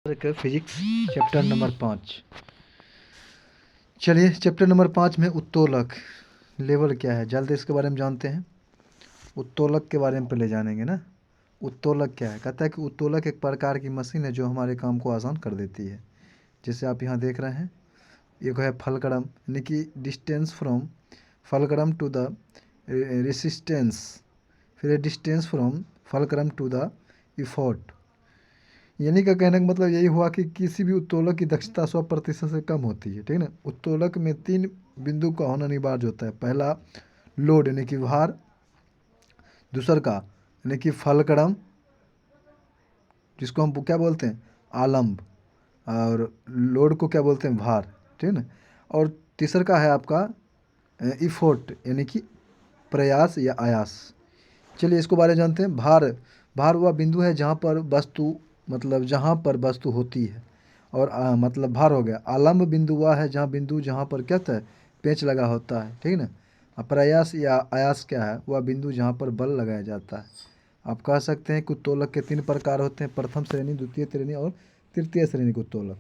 Physics chapter number 5। चलिए chapter number 5 में उत्तोलक level क्या है जल्द इसके बारे में जानते हैं। उत्तोलक के बारे में पहले जानेंगे ना। उत्तोलक क्या है, कहता है कि उत्तोलक एक प्रकार की मशीन है जो हमारे काम को आसान कर देती है। जैसे आप यहाँ देख रहे हैं, एक है फलक्रम यानी कि distance from fulcrum to the resistance, फिर distance from fulcrum to the effort. यानी का कहने का मतलब यही हुआ कि किसी भी उत्तोलक की दक्षता 100% से कम होती है, ठीक ना। उत्तोलक में 3 बिंदु का होना अनिवार्य होता है। पहला लोड यानी कि भार, दूसर का यानी कि फलक्रम जिसको हम क्या बोलते हैं आलम्ब, और लोड को क्या बोलते हैं भार, ठीक ना। और तीसर का है आपका इफोर्ट यानी कि प्रयास या आयास। चलिए इसको बारे में जानते हैं। भार भार वह बिंदु है जहाँ पर वस्तु जहाँ पर वस्तु होती है, और भार हो गया। आलम्ब बिंदु वह है जहाँ पर क्या होता है पेंच लगा होता है, ठीक ना। प्रयास या आयास क्या है, वह बिंदु जहाँ पर बल लगाया जाता है। आप कह सकते हैं कि उत्तोलक के 3 प्रकार होते हैं, प्रथम श्रेणी, द्वितीय श्रेणी और तृतीय श्रेणी के उत्तोलक।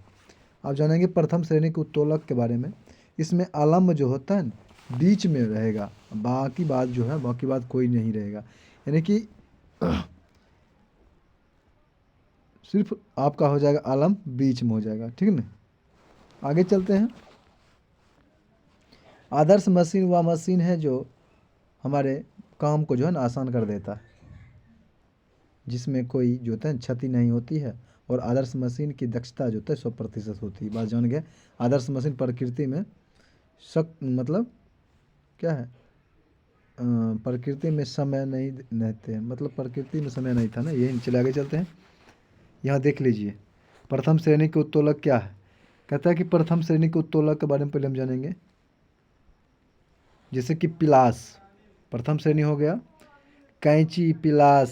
आप जानेंगे प्रथम श्रेणी के उत्तोलक के बारे में। इसमें आलम्ब जो होता है ना बीच में रहेगा, बाकी बात कोई नहीं रहेगा, यानी कि सिर्फ आपका हो जाएगा आलम्ब बीच में हो जाएगा, ठीक ना। आगे चलते हैं। आदर्श मशीन वह मशीन है जो हमारे काम को जो है ना आसान कर देता है, जिसमें कोई जो होता है क्षति नहीं होती है, और आदर्श मशीन की दक्षता जो होता है 100% होती है। बात जान गए। आदर्श मशीन प्रकृति में क्या है, प्रकृति में समय नहीं रहते हैं, प्रकृति में समय नहीं था ना, यही। चले आगे चलते हैं। यहाँ देख लीजिए प्रथम श्रेणी के उत्तोलक क्या है। कहता है कि प्रथम श्रेणी के उत्तोलक के बारे में पहले हम जानेंगे। जैसे कि पिलास प्रथम श्रेणी हो गया, कैंची, पिलास,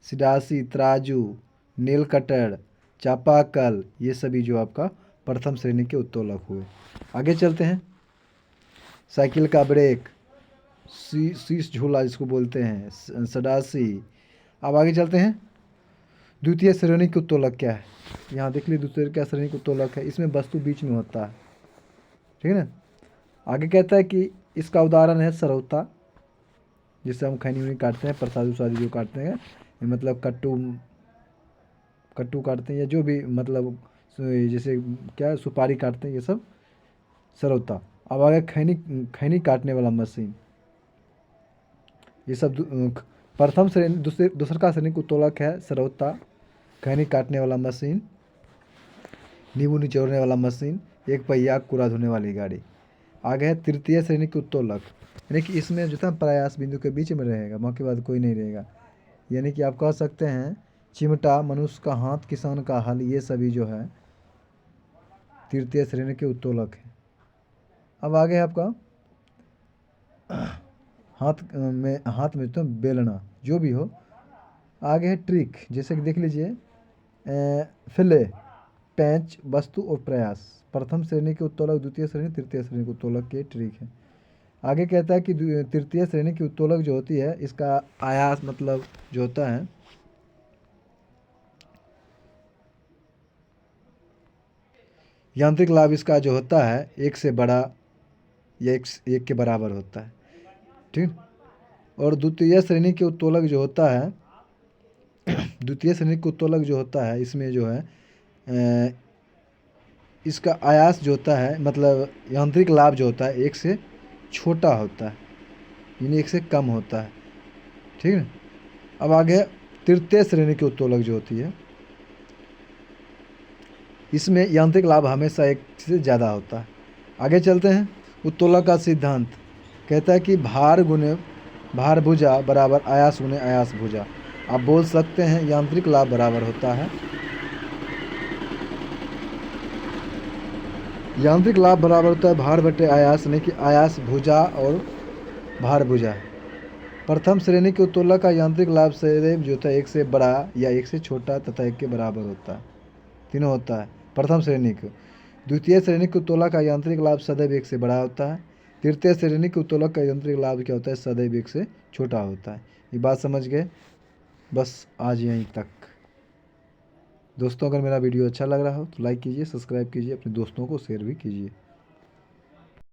सिडासी, तराजू, नील कटर, चापाकल, ये सभी जो आपका प्रथम श्रेणी के उत्तोलक हुए। आगे चलते हैं। साइकिल का ब्रेक, शीश झूला जिसको बोलते हैं, सडासी। अब आगे चलते हैं। द्वितीय श्रेणी के उत्तोलक क्या है, यहाँ देख लीजिए द्वितीय क्या श्रेणी के उत्तोलक है। इसमें वस्तु बीच में होता है, ठीक है ना। आगे कहता है कि इसका उदाहरण है सरौता, जिससे हम खैनी उनी काटते हैं, प्रसादी उसादी जो काटते हैं, कट्टू काटते हैं, या जो भी जैसे क्या सुपारी काटते हैं, ये सब सरौता। अब आगे खैनी काटने वाला मशीन, ये सब प्रथम श्रेणी दूसर का श्रेणी का उत्तोलक है सरौता, खैनी काटने वाला मशीन, नींबू निचोड़ने वाला मशीन, एक पहिया कूड़ा धोने वाली गाड़ी। आगे है तृतीय श्रेणी के उत्तोलक, यानी कि इसमें जो था प्रयास बिंदु के बीच में रहेगा, बाकी बात कोई नहीं रहेगा। यानी कि आप कह सकते हैं चिमटा, मनुष्य का हाथ, किसान का हल, ये सभी जो है तृतीय श्रेणी के उत्तोलक है। अब आगे है आपका हाथ में तो बेलना, जो भी हो। आगे है ट्रिक, जैसे कि देख लीजिए फिले, पेंच, वस्तु और प्रयास। प्रथम श्रेणी के उत्तोलक, द्वितीय श्रेणी, तृतीय श्रेणी के उत्तोलक के ट्रिक है। आगे कहता है कि तृतीय श्रेणी की उत्तोलक जो होती है, इसका आयास जो होता है यांत्रिक लाभ इसका जो होता है 1 से बड़ा या 1 के बराबर होता है, ठीक। और द्वितीय श्रेणी के उत्तोलक जो होता है द्वितीय श्रेणी के उत्तोलक जो होता है, इसमें जो है इसका आयास जो होता है यांत्रिक लाभ जो होता है 1 से छोटा होता है, यानी 1 से कम होता है, ठीक है। अब आगे तृतीय श्रेणी की उत्तोलक जो होती है, इसमें यांत्रिक लाभ हमेशा 1 से ज़्यादा होता है। आगे चलते हैं। उत्तोलक का सिद्धांत कहता है कि भार गुने भार भुजा बराबर आयास गुने आयास भुजा। आप बोल सकते हैं यांत्रिक लाभ बराबर होता है, यांत्रिक लाभ बराबर होता है भार बटे आयास, यानी कि आयास भुजा और भार भुजा। प्रथम श्रेणी के उत्तोलक का यांत्रिक लाभ सदैव जो होता है 1 से बड़ा या 1 से छोटा तथा 1 के बराबर होता है, तीनों होता है प्रथम श्रेणी के। द्वितीय श्रेणी के उत्तोलक का यांत्रिक लाभ सदैव 1 से बड़ा होता है। तृतीय श्रेणी के उत्तोलक का यांत्रिक लाभ क्या होता है, सदैव 1 से छोटा होता है। ये बात समझ गए, बस आज यहीं तक। दोस्तों, अगर मेरा वीडियो अच्छा लग रहा हो तो लाइक कीजिए, सब्सक्राइब कीजिए, अपने दोस्तों को शेयर भी कीजिए।